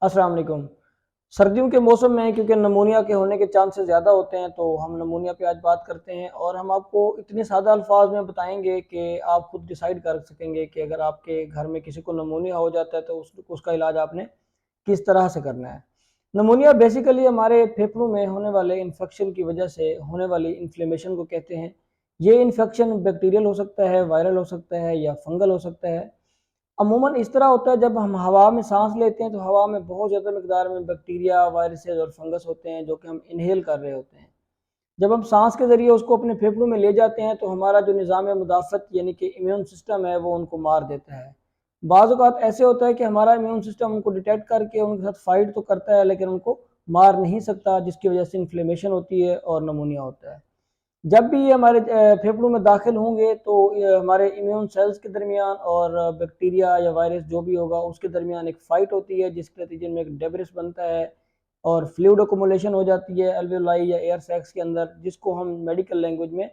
अस्सलाम वालेकुम। सर्दियों के मौसम में क्योंकि नमूनिया के होने के चांसेस ज़्यादा होते हैं तो हम नमूनिया पे आज बात करते हैं और हम आपको इतने सादा अल्फाज में बताएंगे कि आप खुद डिसाइड कर सकेंगे कि अगर आपके घर में किसी को नमूनिया हो जाता है तो उसका इलाज आपने किस तरह से करना है। नमूनिया बेसिकली हमारे फेफड़ों में होने वाले इन्फेक्शन की वजह से होने वाली इन्फ्लेमेशन को कहते हैं। ये इन्फेक्शन बैक्टीरियल हो सकता है, वायरल हो सकता है या फंगल हो सकता है। अमूमन इस तरह होता है जब हम हवा में सांस लेते हैं तो हवा में बहुत ज़्यादा मिकदार में बैक्टीरिया, वायरसेस और फंगस होते हैं जो कि हम इनहेल कर रहे होते हैं। जब हम सांस के ज़रिए उसको अपने फेफड़ों में ले जाते हैं तो हमारा जो निज़ाम मुदाफ़त यानी कि इम्यून सिस्टम है वो उनको मार देता है। बाज़ औक़ात ऐसे होता है कि हमारा इम्यून सिस्टम उनको डिटेक्ट करके उनके साथ फ़ाइट तो करता है लेकिन उनको मार नहीं सकता, जिसकी वजह से इन्फ्लेमेशन होती है और नमूनिया होता है। जब भी ये हमारे फेफड़ों में दाखिल होंगे तो ये हमारे इम्यून सेल्स के दरमियान और बैक्टीरिया या वायरस जो भी होगा उसके दरमियान एक फ़ाइट होती है, जिसके नतीजे में एक डेब्रिस बनता है और फ्लूइड अकोमोलेशन हो जाती है एल्वेओलाई या एयर सैक्स के अंदर, जिसको हम मेडिकल लैंग्वेज में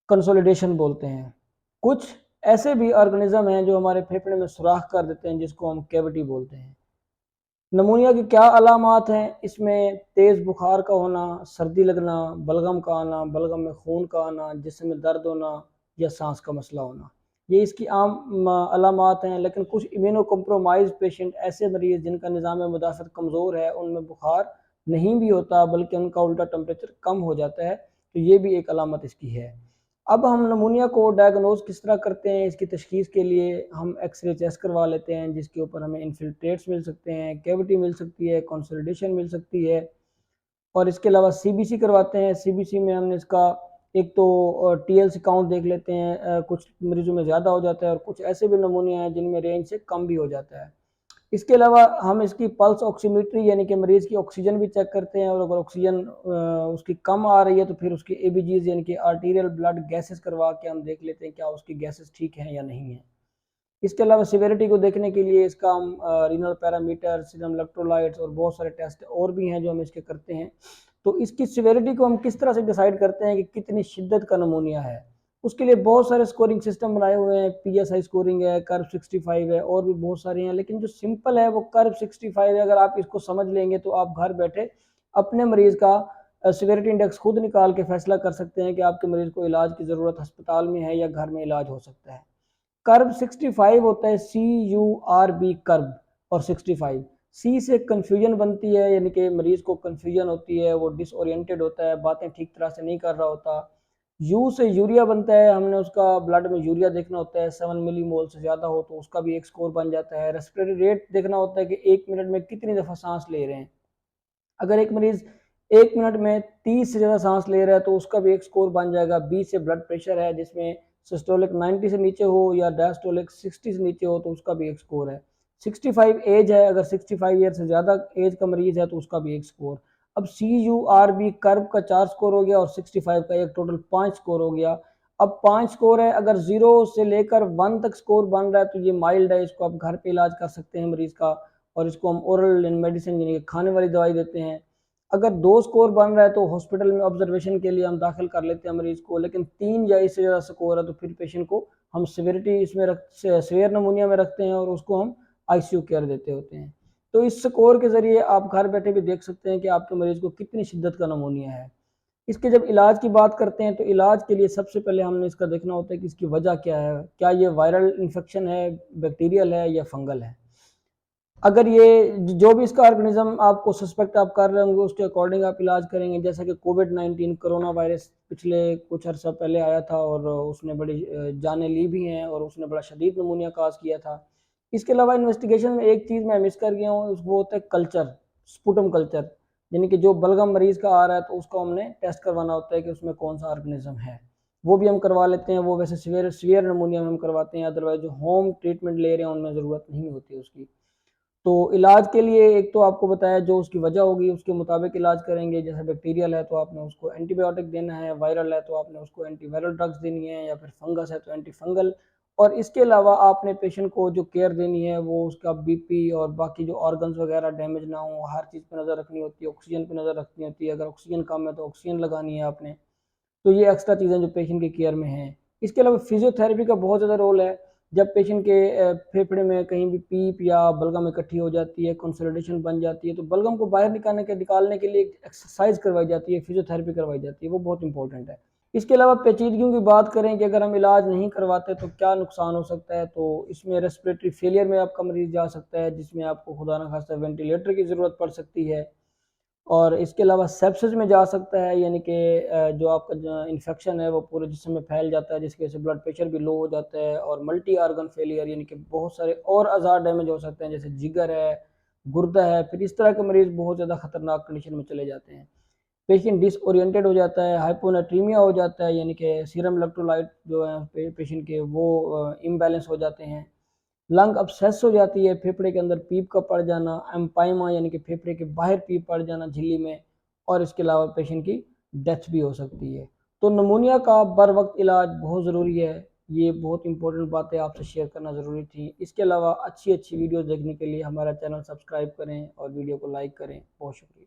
कंसोलिडेशन बोलते हैं। कुछ ऐसे भी ऑर्गेनिज्म हैं जो हमारे फेफड़े में सुराख कर देते हैं, जिसको हम कैविटी बोलते हैं। नमूनिया की क्या अलामात हैं? इसमें तेज़ बुखार का होना, सर्दी लगना, बलगम का आना, बलगम में खून का आना, जिस्म में दर्द होना या सांस का मसला होना, ये इसकी आम अलामात हैं। लेकिन कुछ इम्यूनो कम्प्रोमाइज़ पेशेंट, ऐसे मरीज़ जिनका निज़ाम मुदाफ़त कमज़ोर है, उनमें बुखार नहीं भी होता बल्कि उनका उल्टा टेम्परेचर कम हो जाता है, तो ये भी एक अलामत इसकी है। अब हम नमूनिया को डायग्नोज किस तरह करते हैं, इसकी तशखीस के लिए हम एक्सरे चेस्ट करवा लेते हैं, जिसके ऊपर हमें इन्फिल्ट्रेट्स मिल सकते हैं, कैविटी मिल सकती है, कंसोलिडेशन मिल सकती है और इसके अलावा सीबीसी करवाते हैं। सीबीसी में हमने इसका एक तो टीएलसी काउंट देख लेते हैं, कुछ मरीजों में ज़्यादा हो जाता है और कुछ ऐसे भी नमूनिया हैं जिनमें रेंज से कम भी हो जाता है। इसके अलावा हम इसकी पल्स ऑक्सीमीट्री यानी कि मरीज़ की ऑक्सीजन भी चेक करते हैं और अगर ऑक्सीजन उसकी कम आ रही है तो फिर उसकी एबीजीज यानी कि आर्टीरियल ब्लड गैसेस करवा के हम देख लेते हैं क्या उसकी गैसेस ठीक हैं या नहीं है। इसके अलावा सिविरिटी को देखने के लिए इसका हम रीनल पैरामीटर, सीरम इलेक्ट्रोलाइट्स और बहुत सारे टेस्ट और भी हैं जो हम इसके करते हैं। तो इसकी सिविरिटी को हम किस तरह से डिसाइड करते हैं कि कितनी शिद्दत का नमूनिया है? उसके लिए बहुत सारे स्कोरिंग सिस्टम बनाए हुए हैं, पीएसआई स्कोरिंग है, कर्व 65 है और भी बहुत सारे हैं, लेकिन जो सिंपल है वो कर्व 65 है। अगर आप इसको समझ लेंगे तो आप घर बैठे अपने मरीज़ का सिविरिटी इंडेक्स खुद निकाल के फैसला कर सकते हैं कि आपके मरीज़ को इलाज की ज़रूरत अस्पताल में है या घर में इलाज हो सकता है। कर्व 65 होता है CURB कर्व और 65 सी से कंफ्यूजन बनती है यानी कि मरीज को कंफ्यूजन होती है, वो डिसोरिएंटेड होता है, बातें ठीक तरह से नहीं कर रहा होता। यू से यूरिया बनता है, हमने उसका ब्लड में यूरिया देखना होता है, 7 मिलीमोल से ज़्यादा हो तो उसका भी एक स्कोर बन जाता है। रेस्पिरेटरी रेट देखना होता है कि 1 मिनट में कितनी दफ़ा सांस ले रहे हैं। अगर एक मरीज 1 मिनट में 30 से ज़्यादा सांस ले रहा है तो उसका भी एक स्कोर बन जाएगा। बी से ब्लड प्रेशर है, जिसमें सिस्टोलिक 90 से नीचे हो या डायस्टोलिक 60 से नीचे हो तो उसका भी एक स्कोर है। 65 एज है, अगर 65 ईयर से ज़्यादा एज का मरीज है तो उसका भी एक स्कोर। अब CURB कर्व का 4 स्कोर हो गया और 65 का एक टोटल 5 स्कोर हो गया। अब 5 स्कोर है, अगर 0 से लेकर 1 तक स्कोर बन रहा है तो ये माइल्ड है, इसको आप घर पे इलाज कर सकते हैं मरीज का और इसको हम ओरल मेडिसिन यानी खाने वाली दवाई देते हैं। अगर 2 स्कोर बन रहा है तो हॉस्पिटल में ऑब्जर्वेशन के लिए हम दाखिल कर लेते हैं मरीज को, लेकिन 3 या इससे ज़्यादा स्कोर है तो फिर पेशेंट को हम सिविरिटी इसमें सीवियर नमूनिया में रखते हैं और उसको हम आईसीयू केयर देते होते हैं। तो इस स्कोर के ज़रिए आप घर बैठे भी देख सकते हैं कि आपके मरीज को कितनी शिद्दत का नमूनिया है। इसके जब इलाज की बात करते हैं तो इलाज के लिए सबसे पहले हमने इसका देखना होता है कि इसकी वजह क्या है, क्या ये वायरल इन्फेक्शन है, बैक्टीरियल है या फंगल है। अगर ये जो भी इसका ऑर्गेनिज्म आपको सस्पेक्ट आप कर रहे होंगे उसके अकॉर्डिंग आप इलाज करेंगे। जैसा कि कोविड-19 कोरोना वायरस पिछले कुछ अर्सा पहले आया था और उसने बड़ी जानें ली भी हैं और उसने बड़ा शदीद नमूनिया काज किया था। इसके अलावा इन्वेस्टिगेशन में एक चीज़ मैं मिस कर गया हूँ, वो होता है कल्चर, स्पुटम कल्चर, यानी कि जो बलगम मरीज का आ रहा है तो उसको हमने टेस्ट करवाना होता है कि उसमें कौन सा ऑर्गेनिज्म है। वो भी हम करवा लेते हैं, वो वैसे सीवियर नमूनिया में हम करवाते हैं, अदरवाइज जो होम ट्रीटमेंट ले रहे हैं उनमें ज़रूरत नहीं होती उसकी। तो इलाज के लिए एक तो आपको बताया जो उसकी वजह होगी उसके मुताबिक इलाज करेंगे। जैसे बैक्टीरियल है तो आपने उसको एंटीबायोटिक देना है, वायरल है तो आपने उसको एंटीवायरल ड्रग्स देनी है, या फिर फंगस है तो एंटी फंगल। और इसके अलावा आपने पेशेंट को जो केयर देनी है वो उसका बीपी और बाकी जो ऑर्गन्स वगैरह डैमेज ना हो, हर चीज़ पर नज़र रखनी होती है, ऑक्सीजन पर नज़र रखनी होती है। अगर ऑक्सीजन कम है तो ऑक्सीजन लगानी है आपने। तो ये एक्स्ट्रा चीज़ें जो पेशेंट की केयर में हैं। इसके अलावा फिजियोथेरेपी का बहुत ज़्यादा रोल है। जब पेशेंट के फेफड़े में कहीं भी पीप या बलगम इकट्ठी हो जाती है, कंसोलिडेशन बन जाती है, तो बलगम को बाहर निकालने के लिए एक एक्सरसाइज करवाई जाती है, फिजियोथेरेपी करवाई जाती है, वो बहुत इंपॉर्टेंट है। इसके अलावा पेचीदगियों की बात करें कि अगर हम इलाज नहीं करवाते तो क्या नुकसान हो सकता है, तो इसमें रेस्पिरेटरी फेलियर में आपका मरीज जा सकता है, जिसमें आपको खुदा न खास्ता वेंटिलेटर की ज़रूरत पड़ सकती है। और इसके अलावा सेप्सिस में जा सकता है, यानी कि जो आपका जो इन्फेक्शन है वो पूरे जिस्म में फैल जाता है, जिसकी वजह से ब्लड प्रेशर भी लो हो जाता है। और मल्टी आर्गन फेलियर, यानी कि बहुत सारे और अज़ार डैमेज हो सकते हैं, जैसे जिगर है, गुर्दा है। फिर इस तरह के मरीज़ बहुत ज़्यादा खतरनाक कंडीशन में चले जाते हैं। पेशेंट डिसओरिएंटेड हो जाता है, हाइपोनेट्रीमिया हो जाता है, यानी कि सीरम इलेक्ट्रोलाइट जो है पेशेंट के वो इम्बैलेंस हो जाते हैं। लंग अब्सेस हो जाती है, फेफड़े के अंदर पीप का पड़ जाना, एम्पाइमा यानी कि फेफड़े के बाहर पीप पड़ जाना झिल्ली में। और इसके अलावा पेशेंट की डेथ भी हो सकती है। तो नमूनिया का बर वक्त इलाज बहुत ज़रूरी है। ये बहुत इंपॉर्टेंट बातें आपसे शेयर करना ज़रूरी थी। इसके अलावा अच्छी अच्छी वीडियोज़ देखने के लिए हमारा चैनल सब्सक्राइब करें और वीडियो को लाइक करें। बहुत शुक्रिया।